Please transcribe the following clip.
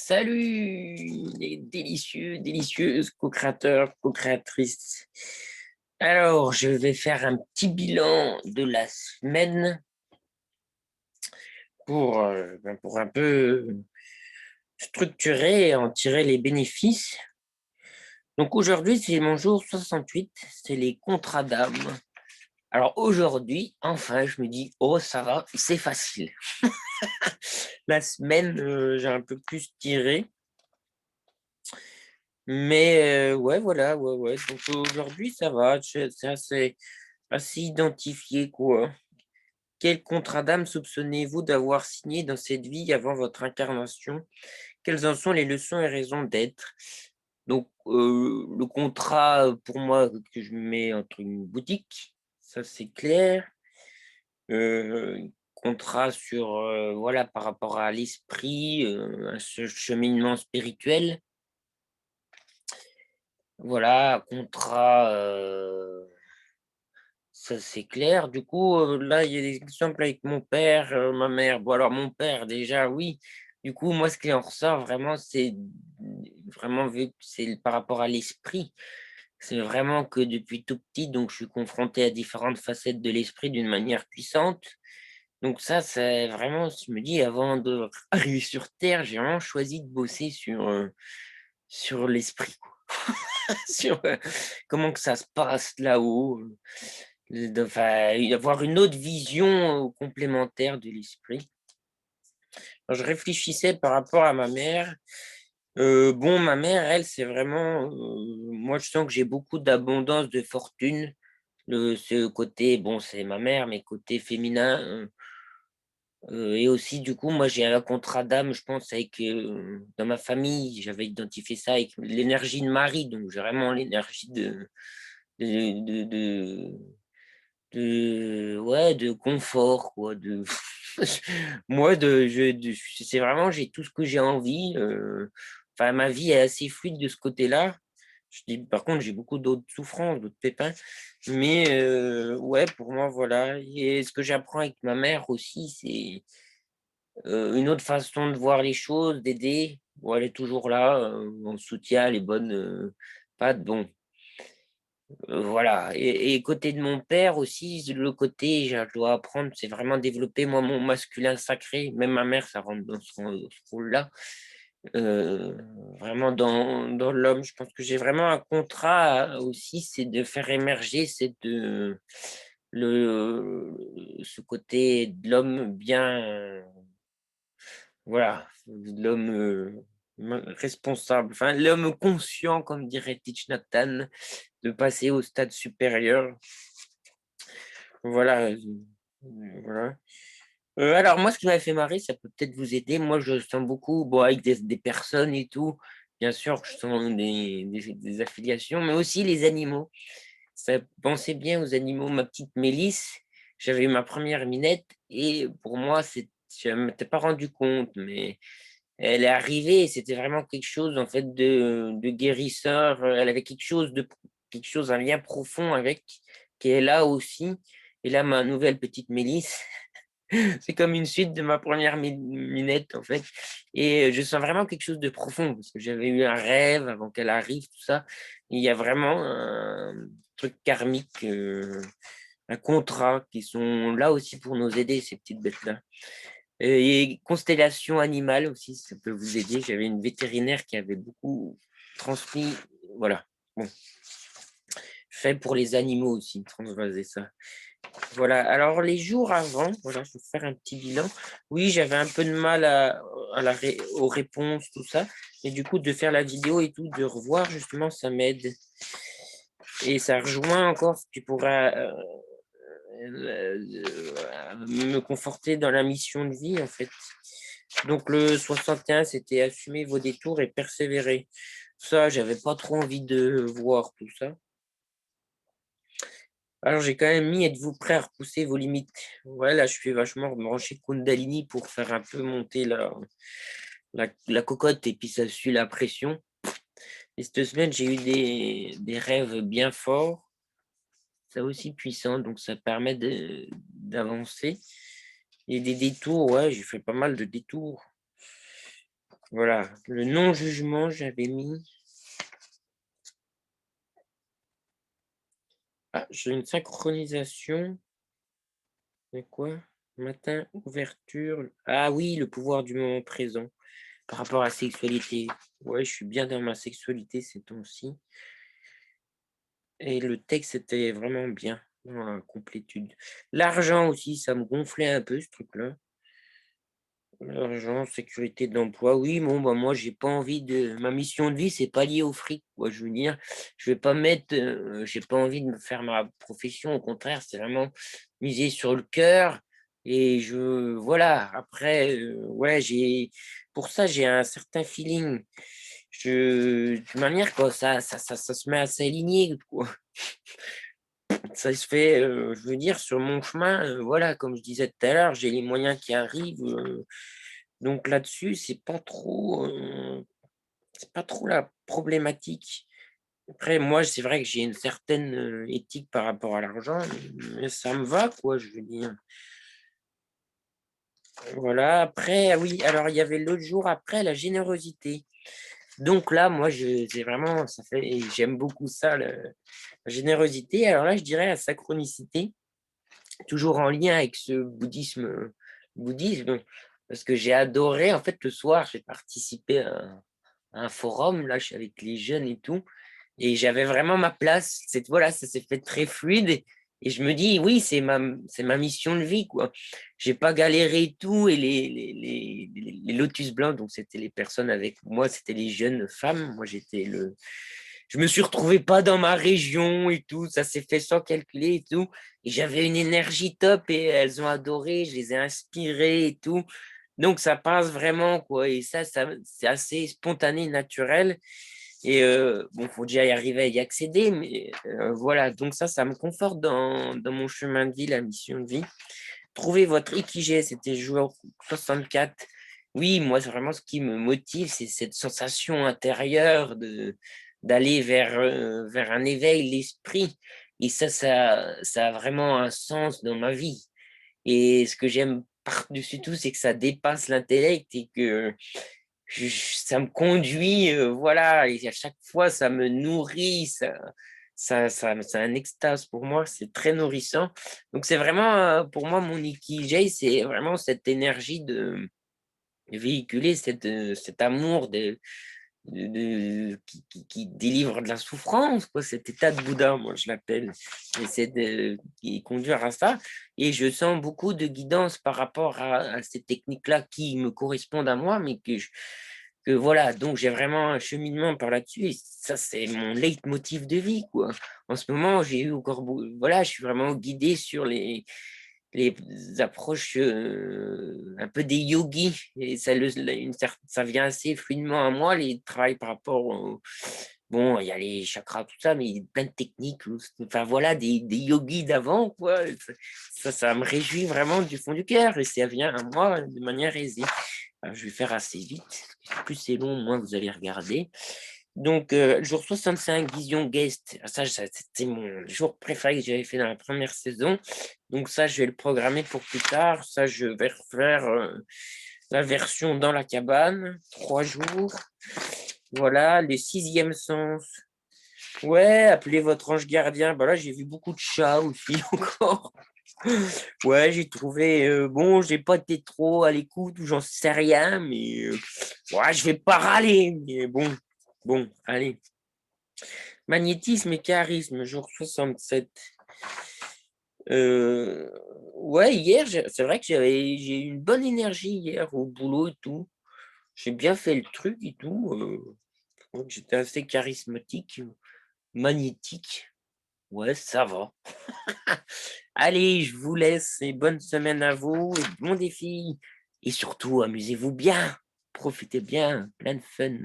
Salut les délicieux, délicieuses co-créateurs, co-créatrices. Alors, je vais faire un petit bilan de la semaine pour un peu structurer et en tirer les bénéfices. Donc aujourd'hui, c'est mon jour 68, c'est les contrats d'âme. Alors aujourd'hui, enfin, je me dis, oh ça va, c'est facile. La semaine, j'ai un peu plus tiré. Mais ouais, voilà, ouais, ouais. Donc aujourd'hui, ça va, c'est assez identifié, quoi. Quel contrat d'âme soupçonnez-vous d'avoir signé dans cette vie avant votre incarnation? Quelles en sont les leçons et raisons d'être? Donc, le contrat, pour moi, que je mets entre une boutique, ça c'est clair. Contrat sur, voilà, par rapport à l'esprit, à ce cheminement spirituel. Voilà, contrat, ça c'est clair. Du coup, là, il y a des exemples avec mon père, ma mère. Bon, alors mon père, déjà, oui. Du coup, moi, ce qui en ressort vraiment, c'est vraiment vu que c'est par rapport à l'esprit. C'est vraiment que depuis tout petit, donc je suis confronté à différentes facettes de l'esprit d'une manière puissante. Donc ça, c'est vraiment, je me dis, avant d'arriver sur Terre, j'ai vraiment choisi de bosser sur l'esprit, quoi. Sur comment que ça se passe là-haut, enfin, avoir une autre vision complémentaire de l'esprit. Je réfléchissais par rapport à ma mère. Bon, ma mère, elle, c'est vraiment, moi, je sens que j'ai beaucoup d'abondance de fortune. Ce côté, bon, c'est ma mère, mais côté féminin. Et aussi, du coup, moi, j'ai un contrat d'âme, je pense, avec, dans ma famille, j'avais identifié ça avec l'énergie de Marie, donc j'ai vraiment l'énergie de, de, de, ouais, de confort, quoi, moi, c'est vraiment, j'ai tout ce que j'ai envie, enfin, ma vie est assez fluide de ce côté-là. Je dis, par contre, j'ai beaucoup d'autres souffrances, d'autres pépins, mais ouais, pour moi, voilà. Et ce que j'apprends avec ma mère aussi, c'est une autre façon de voir les choses, d'aider. Bon, elle est toujours là, on soutient les bonnes pattes. Bon, voilà. Et côté de mon père aussi, le côté, je dois apprendre, c'est vraiment développer moi mon masculin sacré. Même ma mère, ça rentre dans ce rôle-là. Euh, Vraiment dans l'homme. Je pense que j'ai vraiment un contrat aussi, c'est de faire émerger ce côté de l'homme bien. Voilà, l'homme responsable, enfin l'homme conscient, comme dirait Thich Nhat Hanh, de passer au stade supérieur. Voilà, voilà. Alors moi, ce qui m'a fait marrer, ça peut peut-être vous aider. Moi, je sens beaucoup, bon, avec des personnes et tout, bien sûr, je sens des affiliations, mais aussi les animaux. Ça pensait bien aux animaux. Ma petite Mélisse, j'avais eu ma première minette, et pour moi, je ne m'étais pas rendu compte, mais elle est arrivée et c'était vraiment quelque chose en fait de guérisseur. Elle avait quelque chose, un lien profond avec, qui est là aussi. Et là, ma nouvelle petite Mélisse, c'est comme une suite de ma première minette en fait. Et je sens vraiment quelque chose de profond parce que j'avais eu un rêve avant qu'elle arrive, tout ça. Il y a vraiment un truc karmique, un contrat qui sont là aussi pour nous aider, ces petites bêtes-là. Et constellation animale aussi, ça peut vous aider. J'avais une vétérinaire qui avait beaucoup transmis, voilà. Bon, fait pour les animaux aussi, transvaser ça. Voilà. Alors les jours avant, voilà, je vais faire un petit bilan. Oui, j'avais un peu de mal aux réponses, tout ça. Et du coup, de faire la vidéo et tout, de revoir justement, ça m'aide. Et ça rejoint encore ce qui pourrait me conforter dans la mission de vie, en fait. Donc le 61, c'était assumer vos détours et persévérer. Ça, j'avais pas trop envie de voir tout ça. Alors j'ai quand même mis êtes-vous prêt à repousser vos limites? Ouais, là je suis vachement branché Kundalini pour faire un peu monter la cocotte et puis ça suit la pression. Et cette semaine, j'ai eu des rêves bien forts, ça aussi puissant, donc ça permet d'avancer. Et des détours, ouais, j'ai fait pas mal de détours. Voilà, le non-jugement, j'avais mis. Ah, j'ai une synchronisation. C'est quoi? Matin, ouverture. Ah oui, le pouvoir du moment présent par rapport à la sexualité. Ouais, je suis bien dans ma sexualité ces temps-ci. Et le texte était vraiment bien dans la complétude. L'argent aussi, ça me gonflait un peu ce truc-là. L'argent, sécurité d'emploi, oui, bon, bah, moi, j'ai pas envie de ma mission de vie, c'est pas lié au fric, quoi. Je veux dire, je vais pas mettre, j'ai pas envie de me faire ma profession, au contraire, c'est vraiment miser sur le cœur et voilà, après, ouais, pour ça, j'ai un certain feeling. De toute manière, quoi, ça se met à s'aligner, quoi. Ça se fait, je veux dire, sur mon chemin, voilà, comme je disais tout à l'heure, j'ai les moyens qui arrivent, donc là-dessus, c'est pas trop la problématique. Après, moi, c'est vrai que j'ai une certaine, éthique par rapport à l'argent, mais ça me va, quoi, je veux dire. Voilà, après, ah oui, alors il y avait l'autre jour après la générosité. Donc là, moi, c'est vraiment, j'aime beaucoup ça, la générosité. Alors là, je dirais la synchronicité. Toujours en lien avec ce bouddhisme, parce que j'ai adoré, en fait, le soir, j'ai participé à un forum, là, je suis avec les jeunes et tout, et j'avais vraiment ma place. Voilà, ça s'est fait très fluide, et je me dis, oui, c'est ma mission de vie, quoi. J'ai pas galéré et tout, et les lotus blancs, donc c'était les personnes avec moi, c'était les jeunes femmes, moi j'étais je me suis retrouvé pas dans ma région et tout, ça s'est fait sans calculer et tout. Et j'avais une énergie top et elles ont adoré, je les ai inspirées et tout. Donc ça passe vraiment, quoi. Et ça c'est assez spontané, naturel. Et bon, faut déjà y arriver à y accéder, mais voilà. Donc ça me conforte dans mon chemin de vie, la mission de vie. Trouver votre ikigai, c'était jour 64. Oui, moi, c'est vraiment ce qui me motive, c'est cette sensation intérieure d'aller vers un éveil l'esprit. Et ça a vraiment un sens dans ma vie. Et ce que j'aime par-dessus tout, c'est que ça dépasse l'intellect et que ça me conduit, voilà, et à chaque fois, ça me nourrit, c'est un extase pour moi, c'est très nourrissant. Donc, c'est vraiment, pour moi, mon ikigai, c'est vraiment cette énergie de véhiculer cet amour qui délivre de la souffrance, quoi, cet état de Bouddha, moi je l'appelle, et c'est qui conduire à ça. Et je sens beaucoup de guidance par rapport à ces techniques-là qui me correspondent à moi, mais que voilà, donc j'ai vraiment un cheminement par là-dessus, et ça, c'est mon leitmotiv de vie, quoi. En ce moment, j'ai eu encore, voilà, je suis vraiment guidé sur les approches un peu des yogis, et ça vient assez fluidement à moi, les travails par rapport bon, il y a les chakras, tout ça, mais il y a plein de techniques, enfin voilà, des yogis d'avant, quoi. Ça me réjouit vraiment du fond du cœur, et ça vient à moi de manière aisée. Alors, je vais faire assez vite, plus c'est long, moins vous allez regarder. Donc, jour 65, Vision Guest. Ah, c'était mon jour préféré que j'avais fait dans la première saison. Donc ça, je vais le programmer pour plus tard. Ça, je vais refaire la version dans la cabane, 3 jours. Voilà, le sixième sens. Ouais, appelez votre ange gardien. Bah là, j'ai vu beaucoup de chats aussi encore. Ouais, j'ai trouvé, bon, j'ai pas été trop à l'écoute ou j'en sais rien, mais ouais, je vais pas râler, mais bon, allez. Magnétisme et charisme, jour 67. Euh, ouais, hier, c'est vrai que j'ai eu une bonne énergie hier au boulot et tout. J'ai bien fait le truc et tout. Je crois que j'étais assez charismatique, magnétique. Ouais, ça va. Allez, je vous laisse et bonne semaine à vous et bon défi. Et surtout, amusez-vous bien. Profitez bien, plein de fun.